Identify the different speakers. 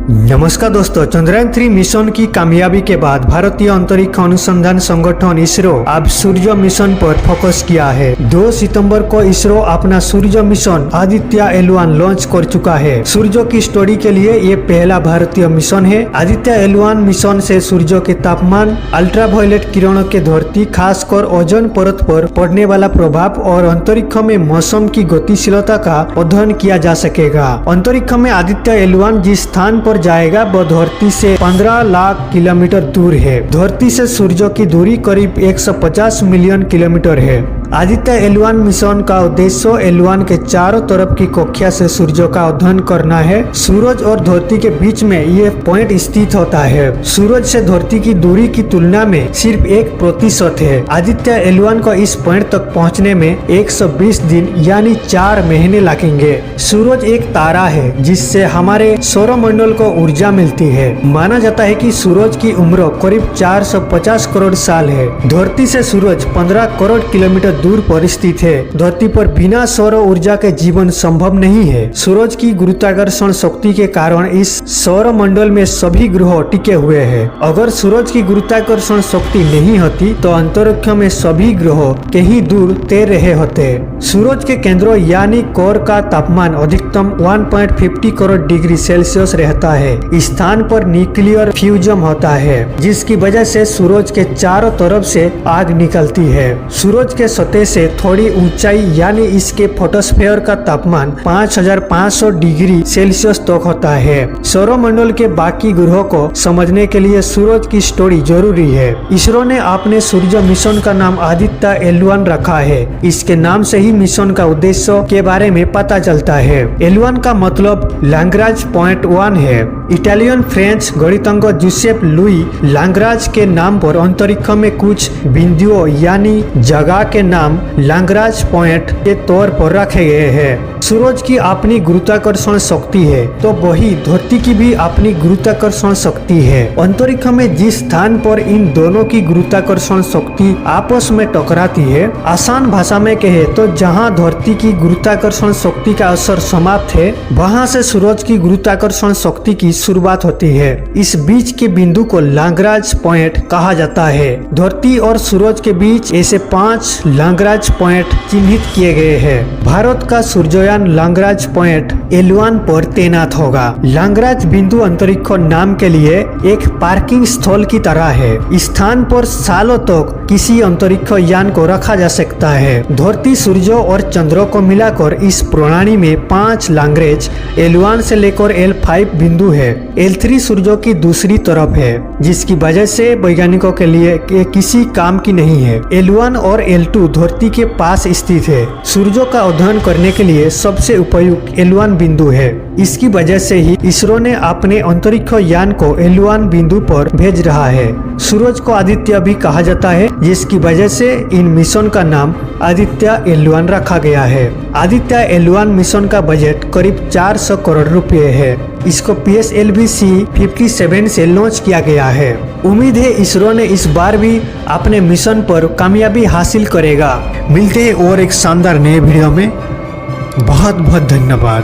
Speaker 1: नमस्कार दोस्तों, चंद्रयान-3 मिशन की कामयाबी के बाद भारतीय अंतरिक्ष अनुसंधान संगठन इसरो अब सूर्य मिशन पर फोकस किया है। 2 सितंबर को इसरो अपना सूर्य मिशन आदित्य L1 लॉन्च कर चुका है। सूर्य की स्टडी के लिए ये पहला भारतीय मिशन है। आदित्य L1 मिशन से सूर्य के तापमान, अल्ट्रावायलेट किरणों के धरती, खासकर ओजोन परत पर पड़ने वाला प्रभाव और अंतरिक्ष में मौसम की गतिशीलता का अध्ययन किया जा सकेगा। अंतरिक्ष में आदित्य L1 जिस स्थान पर जाएगा वह धरती से 15 लाख किलोमीटर दूर है। धरती से सूर्य की दूरी करीब 150 मिलियन किलोमीटर है। आदित्य L1 मिशन का उद्देश्य L1 के चारों तरफ की कक्षा से सूर्य का अध्ययन करना है। सूरज और धरती के बीच में ये पॉइंट स्थित होता है। सूरज से धरती की दूरी की तुलना में सिर्फ 1% है। आदित्य L1 को इस पॉइंट तक पहुंचने में 120 दिन यानी 4 महीने लगेंगे। सूरज एक तारा है जिससे हमारे सौरमंडल को ऊर्जा मिलती है। माना जाता है कि सूरज की उम्र करीब 450 करोड़ साल है। धरती से सूरज 15 करोड़ किलोमीटर दूर पर स्थित है। धरती पर बिना सौर ऊर्जा के जीवन संभव नहीं है। सूरज की गुरुत्वाकर्षण शक्ति के कारण इस सौर मंडल में सभी ग्रह टिके हुए हैं। अगर सूरज की गुरुत्वाकर्षण शक्ति नहीं होती तो अंतरिक्ष में सभी ग्रह कहीं दूर तैर रहे होते। सूरज के केंद्र यानी कोर का तापमान अधिकतम 1.50 करोड़ डिग्री सेल्सियस रहता है। इस स्थान पर न्यूक्लियर फ्यूजन होता है जिसकी वजह से सूरज के चारों तरफ से आग निकलती है। सूरज के सतह से थोड़ी ऊंचाई यानी इसके फोटोस्फीयर का तापमान 5500 डिग्री सेल्सियस तक होता है। सौरमंडल के बाकी ग्रहों को समझने के लिए सूरज की स्टडी जरूरी है। इसरो ने अपने सूर्य मिशन का नाम आदित्य L1 रखा है। इसके नाम से ही मिशन का उद्देश्य के बारे में पता चलता है। L1 का मतलब लाग्रांज पॉइंट 1 है। इटालियन फ्रेंच गणितज्ञ जूसेप लुई लाग्रांज के नाम पर अंतरिक्ष में कुछ बिंदुओं यानी जगह के नाम लाग्रांज पॉइंट के तौर पर रखे गए हैं। सूरज की अपनी गुरुत्वाकर्षण शक्ति है तो वही धरती की भी अपनी गुरुत्वाकर्षण शक्ति है। अंतरिक्ष में जिस स्थान पर इन दोनों की गुरुत्वाकर्षण शक्ति आपस में टकराती है, आसान भाषा में कहे तो जहां धरती की गुरुत्वाकर्षण शक्ति का असर समाप्त है वहां से सूरज की गुरुत्वाकर्षण शक्ति की शुरुआत होती है। इस बीच के बिंदु को लाग्रांज पॉइंट कहा जाता है। धरती और सूरज के बीच ऐसे 5 लाग्रांज पॉइंट चिन्हित किए गए हैं। भारत का सूर्ययान लाग्रांज पॉइंट L1 पर तैनात होगा। लाग्रांज बिंदु अंतरिक्ष नाम के लिए एक पार्किंग स्थल की तरह है। इस स्थान पर सालों तक किसी अंतरिक्ष यान को रखा जा सकता है। धरती, सूर्य और चंद्र को मिलाकर इस प्रणाली में 5 लाग्रांज L1 से लेकर L5 बिंदु है। L3 सूर्य की दूसरी तरफ है जिसकी वजह से वैज्ञानिकों के लिए किसी काम की नहीं है। L1 और L2 धरती के पास स्थित है। सूर्य का अध्ययन करने के लिए सबसे उपयुक्त L1 बिंदु है। इसकी वजह से ही इसरो ने अपने अंतरिक्ष यान को L1 बिंदु पर भेज रहा है। सूरज को आदित्य भी कहा जाता है जिसकी वजह से इन मिशन का नाम आदित्य L1 रखा गया है। आदित्य L1 मिशन का बजट करीब 400 करोड़ रुपए है। इसको PSLV-C-57 से लॉन्च किया गया है। उम्मीद है इसरो ने इस बार भी अपने मिशन पर कामयाबी हासिल करेगा। मिलते हैं और एक शानदार नए वीडियो में। बहुत बहुत धन्यवाद।